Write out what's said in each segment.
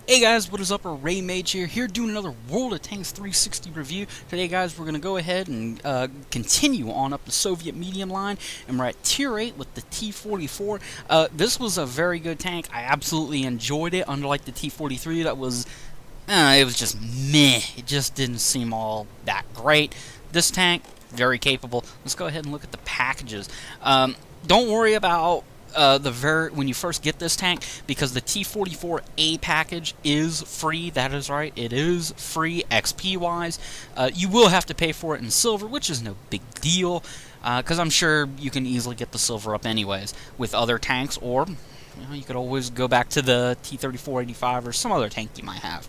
Hey guys, what is up? Ray Mage here doing another World of Tanks 360 review. Today guys, we're going to go ahead and continue on up the Soviet medium line, and we're at Tier 8 with the T-44. This was a very good tank. I absolutely enjoyed it, unlike the T-43 that was, it was just meh. It just didn't seem all that great. This tank, very capable. Let's go ahead and look at the packages. Don't worry about when you first get this tank, because the T-44A package is free. That is right, it is free XP wise. You will have to pay for it in silver, which is no big deal, because I'm sure you can easily get the silver up anyways with other tanks, or you could always go back to the T-34-85 or some other tank you might have.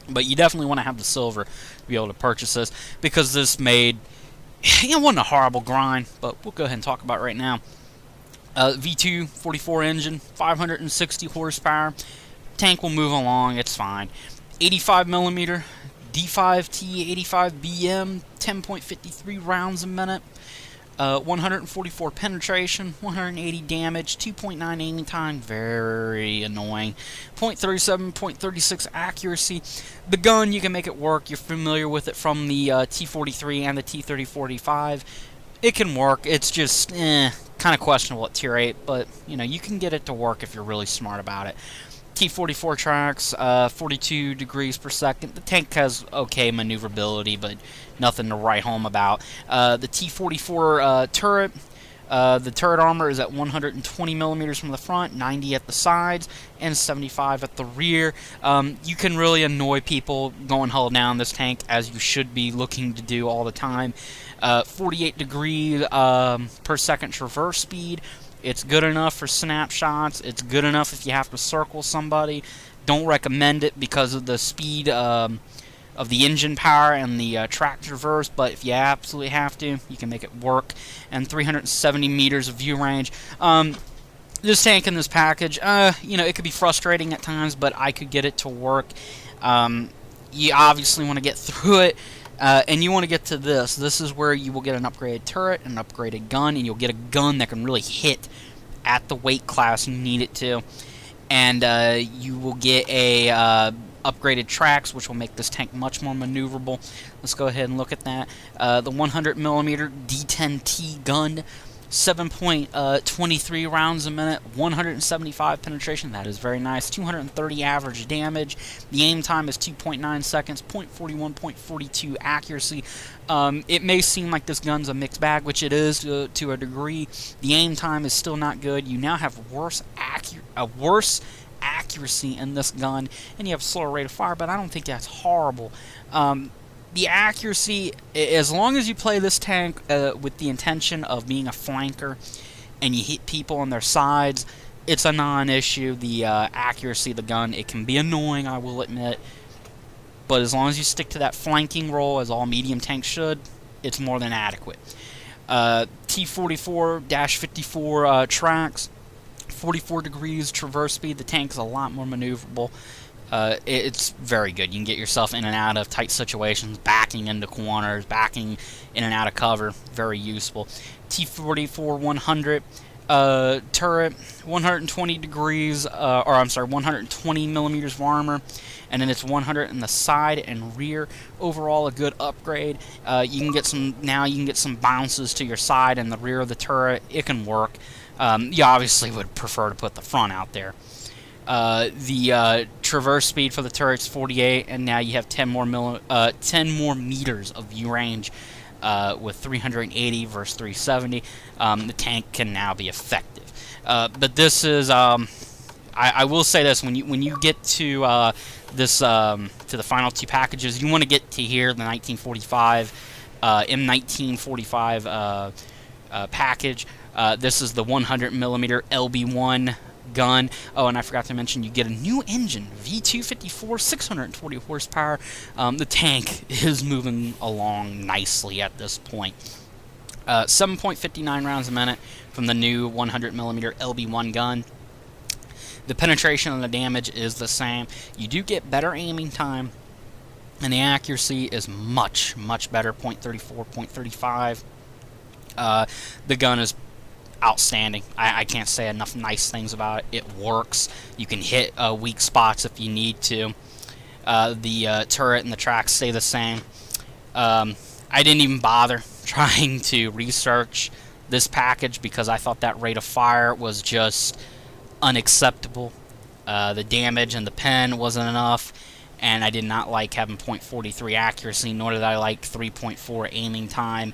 But you definitely want to have the silver to be able to purchase this, because this made it wasn't a horrible grind, but we'll go ahead and talk about it right now. V2 44 engine, 560 horsepower. Tank will move along, it's fine. 85 millimeter D10t 85 BM, 10.53 rounds a minute. 144 penetration, 180 damage, 2.9 aiming time, very annoying. 0.37, 0.36 accuracy. The gun, you can make it work. You're familiar with it from the T-43 and the T-34-85. It can work. It's just kind of questionable at Tier 8, but you can get it to work if you're really smart about it. T-44 tracks, 42 degrees per second. The tank has okay maneuverability, but nothing to write home about. The T-44 turret, the turret armor is at 120 millimeters from the front, 90 at the sides, and 75 at the rear. You can really annoy people going hull down this tank, as you should be looking to do all the time. 48 degree per second traverse speed. It's good enough for snapshots. It's good enough if you have to circle somebody. Don't recommend it because of the speed of the engine power and the track traverse, but if you absolutely have to, you can make it work. And 370 meters of view range. This tank in this package, it could be frustrating at times, but I could get it to work. You obviously want to get through it. And you want to get to this. This is where you will get an upgraded turret, an upgraded gun, and you'll get a gun that can really hit at the weight class you need it to. And you will get a upgraded tracks, which will make this tank much more maneuverable. Let's go ahead and look at that. The 100mm D10t Gun, 7.23 rounds a minute, 175 penetration. That is very nice. 230 average damage. The aim time is 2.9 seconds, 0.41, 0.42 accuracy. It may seem like this gun's a mixed bag, which it is to a degree. The aim time is still not good. You now have worse accuracy in this gun, and you have a slower rate of fire, but I don't think that's horrible. The accuracy, as long as you play this tank with the intention of being a flanker and you hit people on their sides, it's a non-issue. The accuracy of the gun, it can be annoying, I will admit, but as long as you stick to that flanking role, as all medium tanks should, it's more than adequate. T-44-54 tracks, 44 degrees traverse speed. The tank's a lot more maneuverable. It's very good. You can get yourself in and out of tight situations, backing into corners, backing in and out of cover. Very useful. T-44-100 turret, 120 degrees, 120 millimeters of armor, and then it's 100 in the side and rear. Overall, a good upgrade. You can get some bounces to your side and the rear of the turret. It can work. You obviously would prefer to put the front out there. The traverse speed for the turret's 48, and now you have 10 more meters of view range with 380 versus 370. The tank can now be effective. But this is, I will say this: when you get to to the final two packages, you want to get to here the 1945 M1945 package. This is the 100mm LB1 gun. Oh, and I forgot to mention, you get a new engine, V254, 640 horsepower. The tank is moving along nicely at this point. 7.59 rounds a minute from the new 100mm LB1 gun. The penetration and the damage is the same. You do get better aiming time, and the accuracy is much, much better, 0.34, 0.35. The gun is outstanding. I can't say enough nice things about it. It works. You can hit weak spots if you need to. The turret and the tracks stay the same. I didn't even bother trying to research this package because I thought that rate of fire was just unacceptable. The damage and the pen wasn't enough, and I did not like having .43 accuracy, nor did I like 3.4 aiming time.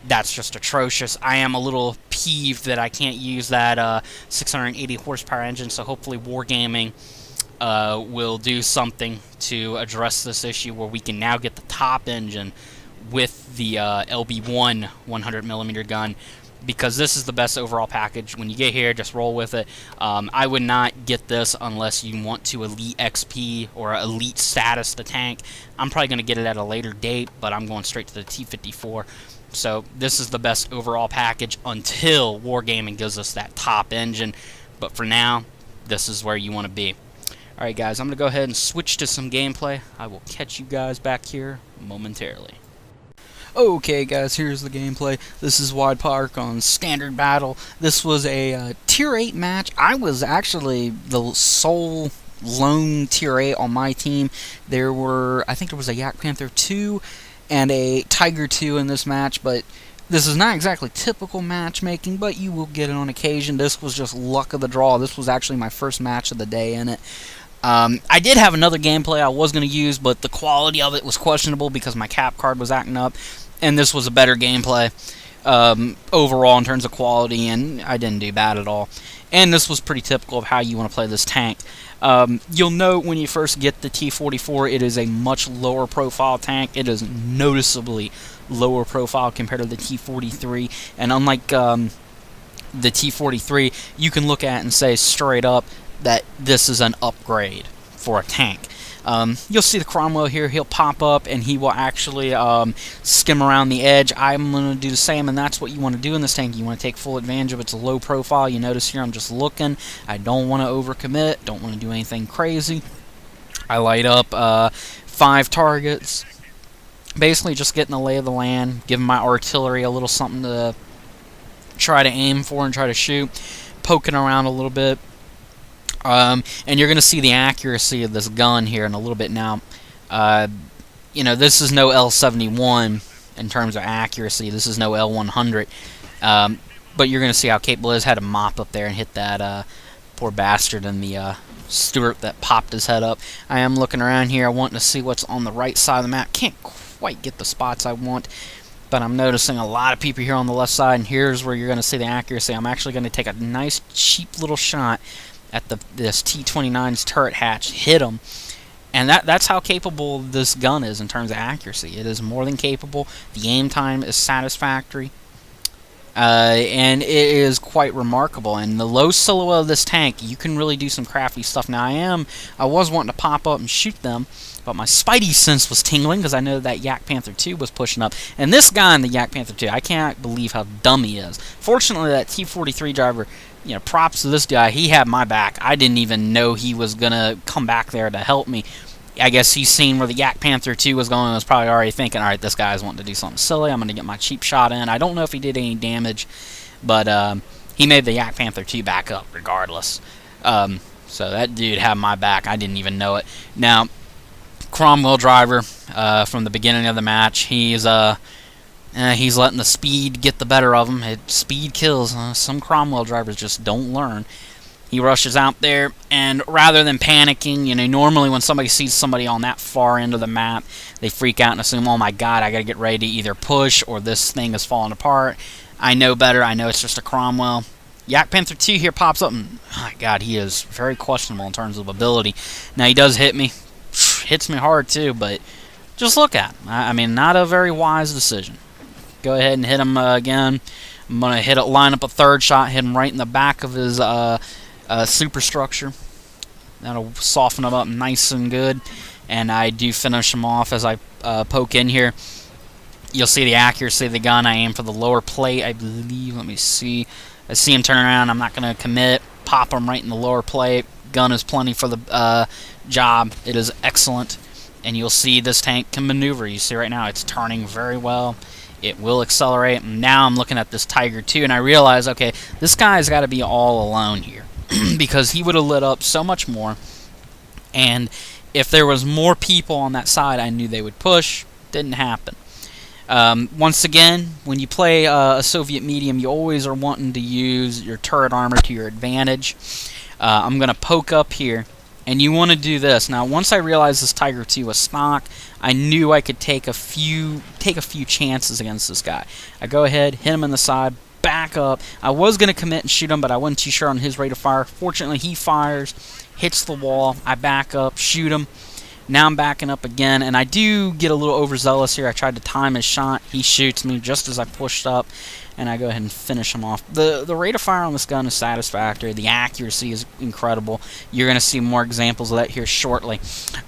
That's just atrocious. I am a little peeved that I can't use that 680 horsepower engine, so hopefully Wargaming will do something to address this issue where we can now get the top engine with the LB1 100mm gun, because this is the best overall package. When you get here, just roll with it. I would not get this unless you want to elite XP or elite status the tank. I'm probably going to get it at a later date, but I'm going straight to the T-44. So this is the best overall package until Wargaming gives us that top engine. But for now, this is where you want to be. Alright guys, I'm going to go ahead and switch to some gameplay. I will catch you guys back here momentarily. Okay guys, here's the gameplay. This is Wide Park on Standard Battle. This was a Tier 8 match. I was actually the sole lone Tier 8 on my team. There were, I think there was a Yak Panther 2 and a Tiger 2 in this match, but this is not exactly typical matchmaking, but you will get it on occasion. This was just luck of the draw. This was actually my first match of the day in it. I did have another gameplay I was going to use, but the quality of it was questionable because my cap card was acting up, and this was a better gameplay overall in terms of quality, and I didn't do bad at all. And this was pretty typical of how you want to play this tank. You'll note when you first get the T-44, it is a much lower profile tank. It is noticeably lower profile compared to the T-43, and unlike the T-43, you can look at it and say straight up that this is an upgrade for a tank. You'll see the Cromwell here. He'll pop up and he will actually skim around the edge. I'm going to do the same, and that's what you want to do in this tank. You want to take full advantage of its low profile. You notice here I'm just looking. I don't want to overcommit. Don't want to do anything crazy. I light up 5 targets. Basically just getting the lay of the land, giving my artillery a little something to try to aim for and try to shoot. Poking around a little bit. And you're going to see the accuracy of this gun here in a little bit now. You know, this is no L71 in terms of accuracy. This is no L100. But you're going to see how capable it is. Had to mop up there and hit that poor bastard in the Stuart that popped his head up. I am looking around here. I want to see what's on the right side of the map. Can't quite get the spots I want, but I'm noticing a lot of people here on the left side, and here's where you're going to see the accuracy. I'm actually going to take a nice, cheap little shot at this T-29's turret hatch, hit him, and that's how capable this gun is in terms of accuracy. It is more than capable. The aim time is satisfactory, and it is quite remarkable. And the low silhouette of this tank, you can really do some crafty stuff. Now I was wanting to pop up and shoot them, but my spidey sense was tingling because I know that Yak Panther 2 was pushing up. And this guy in the Yak Panther 2, I can't believe how dumb he is. Fortunately, that T-43 driver, you know, props to this guy. He had my back. I didn't even know he was going to come back there to help me. I guess he's seen where the Yak Panther 2 was going and was probably already thinking, alright, this guy's wanting to do something silly. I'm going to get my cheap shot in. I don't know if he did any damage, but he made the Yak Panther 2 back up regardless. So that dude had my back. I didn't even know it. Now, Cromwell driver, from the beginning of the match, he's letting the speed get the better of him. Speed kills. Some Cromwell drivers just don't learn. He rushes out there, and rather than panicking, you know, normally when somebody sees somebody on that far end of the map, they freak out and assume, oh my god, I gotta get ready to either push or this thing is falling apart. I know better. I know it's just a Cromwell. Yak Panther 2 here pops up, and oh my god, he is very questionable in terms of ability. Now, he does hit me. Hits me hard too, but just look at him. I mean, not a very wise decision. Go ahead and hit him again. I'm going to line up a third shot, hit him right in the back of his superstructure. That'll soften him up nice and good. And I do finish him off as I poke in here. You'll see the accuracy of the gun. I aim for the lower plate, I believe. Let me see. I see him turn around. I'm not going to commit. Pop him right in the lower plate. Gun is plenty for the job. It is excellent. And you'll see this tank can maneuver. You see right now it's turning very well. It will accelerate. And now I'm looking at this Tiger 2, and I realize, okay, this guy's got to be all alone here because he would have lit up so much more. And if there was more people on that side, I knew they would push. Didn't happen. Once again, when you play a Soviet medium, you always are wanting to use your turret armor to your advantage. I'm going to poke up here, and you want to do this. Now, once I realized this Tiger 2 was stock, I knew I could take a few chances against this guy. I go ahead, hit him in the side, back up. I was going to commit and shoot him, but I wasn't too sure on his rate of fire. Fortunately, he fires, hits the wall. I back up, shoot him. Now I'm backing up again, and I do get a little overzealous here. I tried to time his shot. He shoots me just as I pushed up, and I go ahead and finish him off. The rate of fire on this gun is satisfactory. The accuracy is incredible. You're going to see more examples of that here shortly.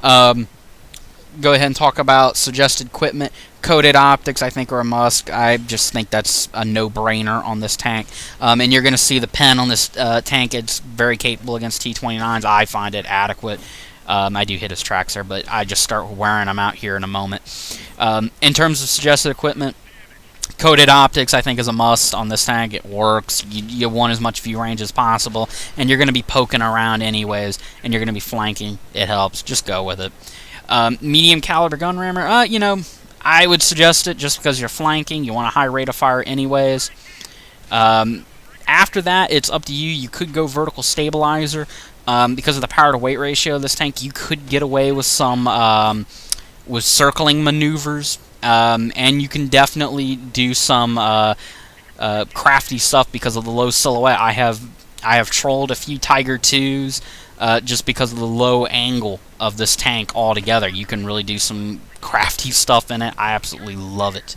Go ahead and talk about suggested equipment. Coated optics, I think, are a must. I just think that's a no-brainer on this tank. And you're going to see the pen on this tank. It's very capable against T-29s. I find it adequate. I do hit his tracks there, but I just start wearing them out here in a moment. In terms of suggested equipment, coated optics, I think, is a must on this tank. It works. You want as much view range as possible, and you're going to be poking around anyways, and you're going to be flanking. It helps. Just go with it. Medium caliber gun rammer, you know, I would suggest it just because you're flanking. You want a high rate of fire anyways. After that, it's up to you. You could go vertical stabilizer. Because of the power to weight ratio of this tank, you could get away with some with circling maneuvers, and you can definitely do some crafty stuff because of the low silhouette. I have trolled a few Tiger 2s just because of the low angle of this tank altogether. You can really do some crafty stuff in it. I absolutely love it.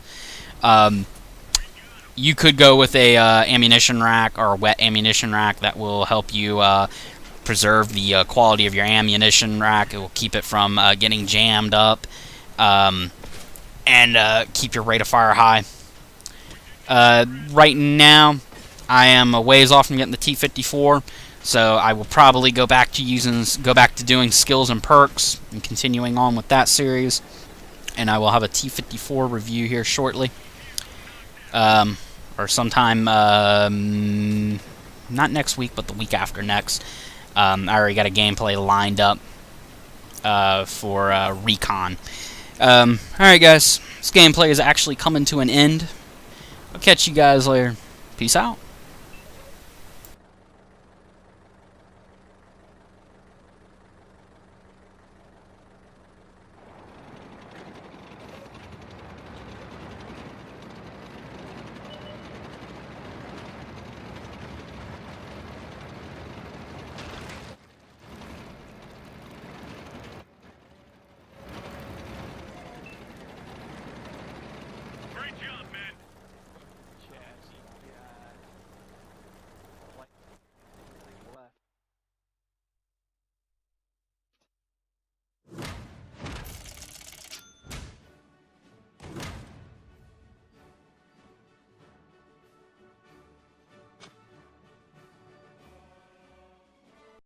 You could go with a ammunition rack or a wet ammunition rack that will help you preserve the quality of your ammunition rack. It will keep it from getting jammed up and keep your rate of fire high. Right now, I am a ways off from getting the T-44, so I will probably go back to doing skills and perks and continuing on with that series. And I will have a T-54 review here shortly, or sometime not next week, but the week after next. I already got a gameplay lined up for Recon. Alright guys, this gameplay is actually coming to an end. I'll catch you guys later. Peace out. Great job.